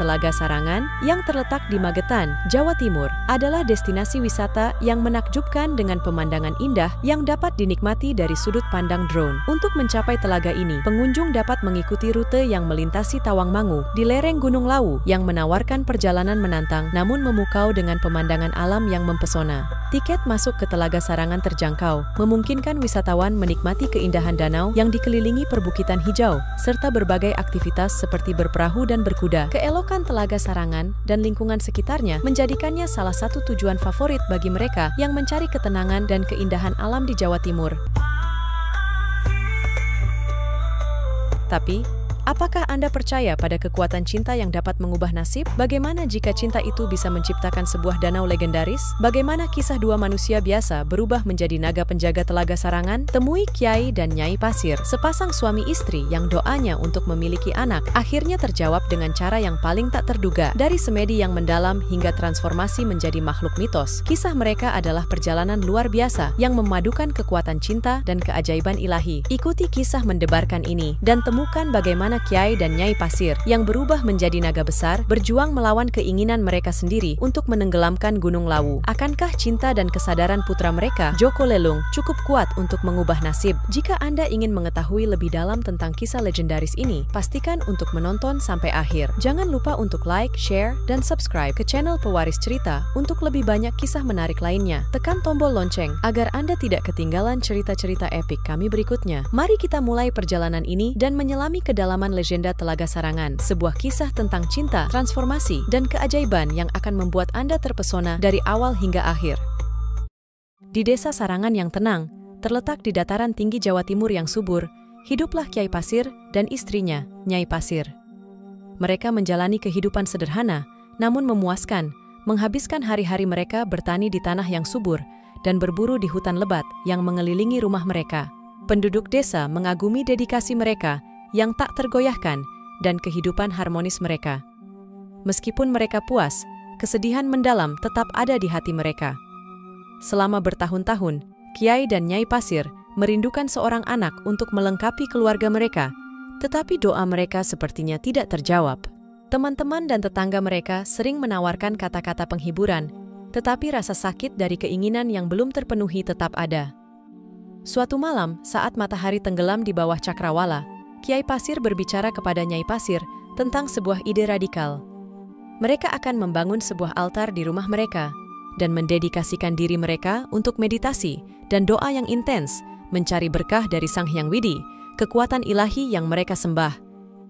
Telaga Sarangan yang terletak di Magetan, Jawa Timur, adalah destinasi wisata yang menakjubkan dengan pemandangan indah yang dapat dinikmati dari sudut pandang drone. Untuk mencapai telaga ini, pengunjung dapat mengikuti rute yang melintasi Tawangmangu di lereng Gunung Lawu yang menawarkan perjalanan menantang namun memukau dengan pemandangan alam yang mempesona. Tiket masuk ke Telaga Sarangan terjangkau, memungkinkan wisatawan menikmati keindahan danau yang dikelilingi perbukitan hijau, serta berbagai aktivitas seperti berperahu dan berkuda. Keelokan Telaga Sarangan dan lingkungan sekitarnya menjadikannya salah satu tujuan favorit bagi mereka yang mencari ketenangan dan keindahan alam di Jawa Timur. Tapi, apakah Anda percaya pada kekuatan cinta yang dapat mengubah nasib? Bagaimana jika cinta itu bisa menciptakan sebuah danau legendaris? Bagaimana kisah dua manusia biasa berubah menjadi naga penjaga Telaga Sarangan? Temui Kyai dan Nyai Pasir, sepasang suami istri yang doanya untuk memiliki anak akhirnya terjawab dengan cara yang paling tak terduga. Dari semedi yang mendalam hingga transformasi menjadi makhluk mitos, kisah mereka adalah perjalanan luar biasa yang memadukan kekuatan cinta dan keajaiban ilahi. Ikuti kisah mendebarkan ini dan temukan bagaimana Kyai dan Nyai Pasir yang berubah menjadi naga besar berjuang melawan keinginan mereka sendiri untuk menenggelamkan Gunung Lawu. Akankah cinta dan kesadaran putra mereka, Joko Lelung, cukup kuat untuk mengubah nasib? Jika Anda ingin mengetahui lebih dalam tentang kisah legendaris ini, pastikan untuk menonton sampai akhir. Jangan lupa untuk like, share, dan subscribe ke channel Pewaris Cerita untuk lebih banyak kisah menarik lainnya. Tekan tombol lonceng agar Anda tidak ketinggalan cerita-cerita epik kami berikutnya. Mari kita mulai perjalanan ini dan menyelami kedalaman legenda Telaga Sarangan, sebuah kisah tentang cinta, transformasi, dan keajaiban yang akan membuat Anda terpesona dari awal hingga akhir. Di desa Sarangan yang tenang, terletak di dataran tinggi Jawa Timur yang subur, hiduplah Kyai Pasir dan istrinya, Nyai Pasir. Mereka menjalani kehidupan sederhana, namun memuaskan, menghabiskan hari-hari mereka bertani di tanah yang subur dan berburu di hutan lebat yang mengelilingi rumah mereka. Penduduk desa mengagumi dedikasi mereka yang tak tergoyahkan dan kehidupan harmonis mereka. Meskipun mereka puas, kesedihan mendalam tetap ada di hati mereka. Selama bertahun-tahun, Kyai dan Nyai Pasir merindukan seorang anak untuk melengkapi keluarga mereka, tetapi doa mereka sepertinya tidak terjawab. Teman-teman dan tetangga mereka sering menawarkan kata-kata penghiburan, tetapi rasa sakit dari keinginan yang belum terpenuhi tetap ada. Suatu malam, saat matahari tenggelam di bawah cakrawala, Kyai Pasir berbicara kepada Nyai Pasir tentang sebuah ide radikal. Mereka akan membangun sebuah altar di rumah mereka dan mendedikasikan diri mereka untuk meditasi dan doa yang intens, mencari berkah dari Sang Hyang Widi, kekuatan ilahi yang mereka sembah.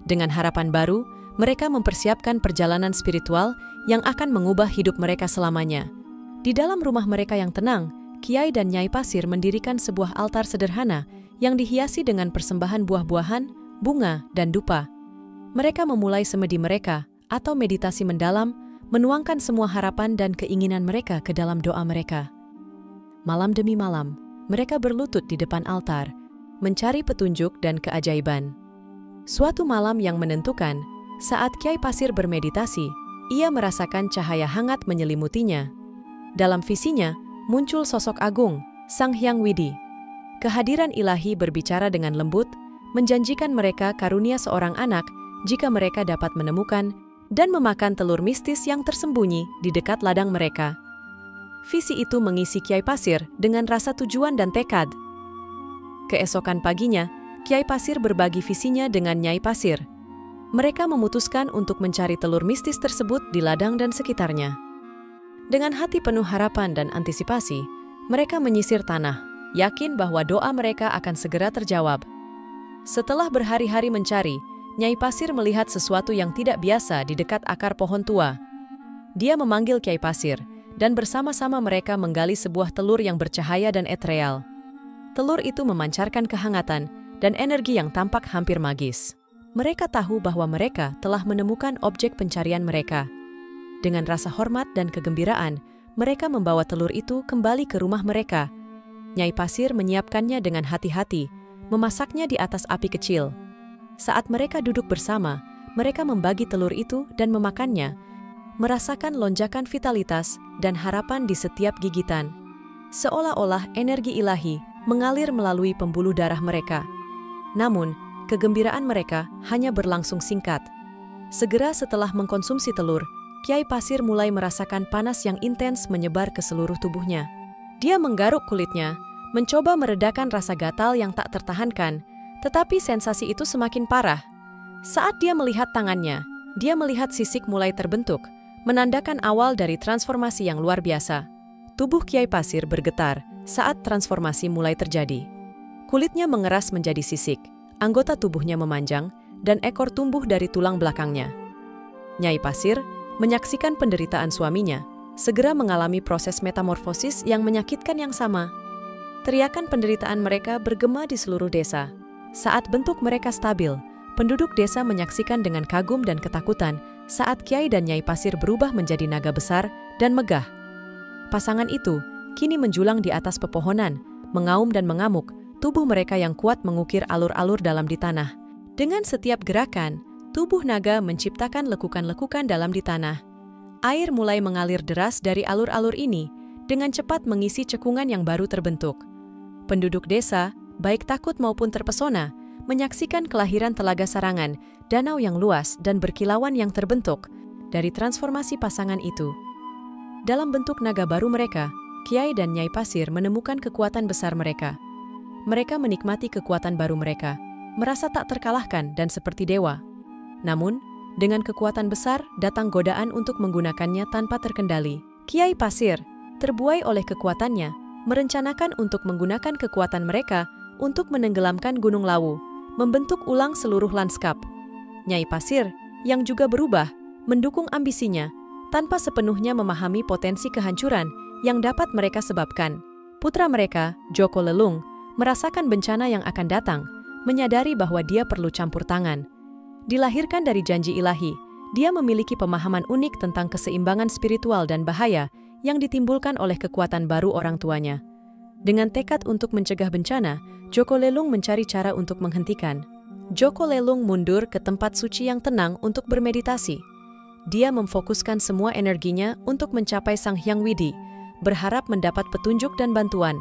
Dengan harapan baru, mereka mempersiapkan perjalanan spiritual yang akan mengubah hidup mereka selamanya. Di dalam rumah mereka yang tenang, Kyai dan Nyai Pasir mendirikan sebuah altar sederhana yang dihiasi dengan persembahan buah-buahan, bunga, dan dupa. Mereka memulai semedi mereka, atau meditasi mendalam, menuangkan semua harapan dan keinginan mereka ke dalam doa mereka. Malam demi malam, mereka berlutut di depan altar, mencari petunjuk dan keajaiban. Suatu malam yang menentukan, saat Kyai Pasir bermeditasi, ia merasakan cahaya hangat menyelimutinya. Dalam visinya, muncul sosok agung, Sang Hyang Widi. Kehadiran ilahi berbicara dengan lembut, menjanjikan mereka karunia seorang anak jika mereka dapat menemukan dan memakan telur mistis yang tersembunyi di dekat ladang mereka. Visi itu mengisi Kyai Pasir dengan rasa tujuan dan tekad. Keesokan paginya, Kyai Pasir berbagi visinya dengan Nyai Pasir. Mereka memutuskan untuk mencari telur mistis tersebut di ladang dan sekitarnya. Dengan hati penuh harapan dan antisipasi, mereka menyisir tanah, yakin bahwa doa mereka akan segera terjawab. Setelah berhari-hari mencari, Nyai Pasir melihat sesuatu yang tidak biasa di dekat akar pohon tua. Dia memanggil Kyai Pasir, dan bersama-sama mereka menggali sebuah telur yang bercahaya dan ethereal. Telur itu memancarkan kehangatan dan energi yang tampak hampir magis. Mereka tahu bahwa mereka telah menemukan objek pencarian mereka. Dengan rasa hormat dan kegembiraan, mereka membawa telur itu kembali ke rumah mereka. Nyai Pasir menyiapkannya dengan hati-hati, memasaknya di atas api kecil. Saat mereka duduk bersama, mereka membagi telur itu dan memakannya, merasakan lonjakan vitalitas dan harapan di setiap gigitan. Seolah-olah energi ilahi mengalir melalui pembuluh darah mereka. Namun, kegembiraan mereka hanya berlangsung singkat. Segera setelah mengkonsumsi telur, Kyai Pasir mulai merasakan panas yang intens menyebar ke seluruh tubuhnya. Dia menggaruk kulitnya, mencoba meredakan rasa gatal yang tak tertahankan, tetapi sensasi itu semakin parah. Saat dia melihat tangannya, dia melihat sisik mulai terbentuk, menandakan awal dari transformasi yang luar biasa. Tubuh Kyai Pasir bergetar saat transformasi mulai terjadi. Kulitnya mengeras menjadi sisik, anggota tubuhnya memanjang, dan ekor tumbuh dari tulang belakangnya. Nyai Pasir menyaksikan penderitaan suaminya, segera mengalami proses metamorfosis yang menyakitkan yang sama. Teriakan penderitaan mereka bergema di seluruh desa. Saat bentuk mereka stabil, penduduk desa menyaksikan dengan kagum dan ketakutan saat Kyai dan Nyai Pasir berubah menjadi naga besar dan megah. Pasangan itu kini menjulang di atas pepohonan, mengaum dan mengamuk, tubuh mereka yang kuat mengukir alur-alur dalam di tanah. Dengan setiap gerakan, tubuh naga menciptakan lekukan-lekukan dalam di tanah. Air mulai mengalir deras dari alur-alur ini, dengan cepat mengisi cekungan yang baru terbentuk. Penduduk desa, baik takut maupun terpesona, menyaksikan kelahiran Telaga Sarangan, danau yang luas dan berkilauan yang terbentuk dari transformasi pasangan itu. Dalam bentuk naga baru mereka, Kyai dan Nyai Pasir menemukan kekuatan besar mereka. Mereka menikmati kekuatan baru mereka, merasa tak terkalahkan dan seperti dewa. Namun, dengan kekuatan besar datang godaan untuk menggunakannya tanpa terkendali. Kyai Pasir, terbuai oleh kekuatannya, merencanakan untuk menggunakan kekuatan mereka untuk menenggelamkan Gunung Lawu, membentuk ulang seluruh lanskap. Nyai Pasir, yang juga berubah, mendukung ambisinya, tanpa sepenuhnya memahami potensi kehancuran yang dapat mereka sebabkan. Putra mereka, Joko Lelung, merasakan bencana yang akan datang, menyadari bahwa dia perlu campur tangan. Dilahirkan dari janji ilahi, dia memiliki pemahaman unik tentang keseimbangan spiritual dan bahaya yang ditimbulkan oleh kekuatan baru orang tuanya. Dengan tekad untuk mencegah bencana, Joko Lelung mencari cara untuk menghentikan. Joko Lelung mundur ke tempat suci yang tenang untuk bermeditasi. Dia memfokuskan semua energinya untuk mencapai Sang Hyang Widi, berharap mendapat petunjuk dan bantuan.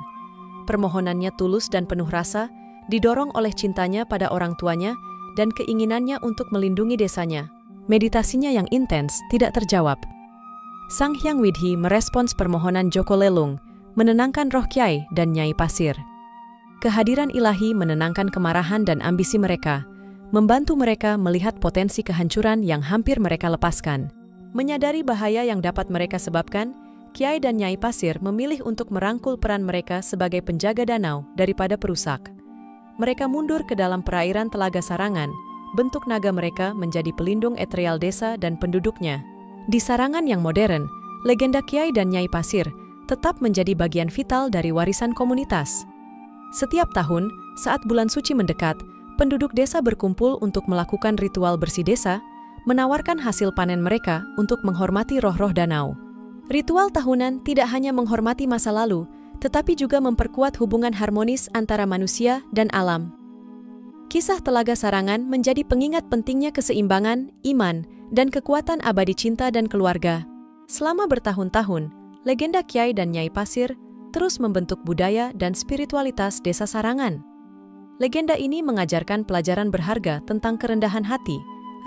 Permohonannya tulus dan penuh rasa, didorong oleh cintanya pada orang tuanya dan keinginannya untuk melindungi desanya. Meditasinya yang intens tidak terjawab. Sang Hyang Widi merespons permohonan Joko Lelung, menenangkan roh Kyai dan Nyai Pasir. Kehadiran ilahi menenangkan kemarahan dan ambisi mereka, membantu mereka melihat potensi kehancuran yang hampir mereka lepaskan. Menyadari bahaya yang dapat mereka sebabkan, Kyai dan Nyai Pasir memilih untuk merangkul peran mereka sebagai penjaga danau daripada perusak. Mereka mundur ke dalam perairan Telaga Sarangan, bentuk naga mereka menjadi pelindung ethereal desa dan penduduknya. Di Sarangan yang modern, legenda Kyai dan Nyai Pasir tetap menjadi bagian vital dari warisan komunitas. Setiap tahun, saat bulan suci mendekat, penduduk desa berkumpul untuk melakukan ritual bersih desa, menawarkan hasil panen mereka untuk menghormati roh-roh danau. Ritual tahunan tidak hanya menghormati masa lalu, tetapi juga memperkuat hubungan harmonis antara manusia dan alam. Kisah Telaga Sarangan menjadi pengingat pentingnya keseimbangan, iman, dan kekuatan abadi cinta dan keluarga. Selama bertahun-tahun, legenda Kyai dan Nyai Pasir terus membentuk budaya dan spiritualitas desa Sarangan. Legenda ini mengajarkan pelajaran berharga tentang kerendahan hati,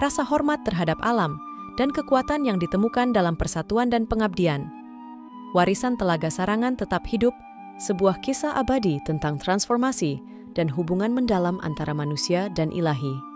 rasa hormat terhadap alam, dan kekuatan yang ditemukan dalam persatuan dan pengabdian. Warisan Telaga Sarangan tetap hidup, sebuah kisah abadi tentang transformasi dan hubungan mendalam antara manusia dan ilahi.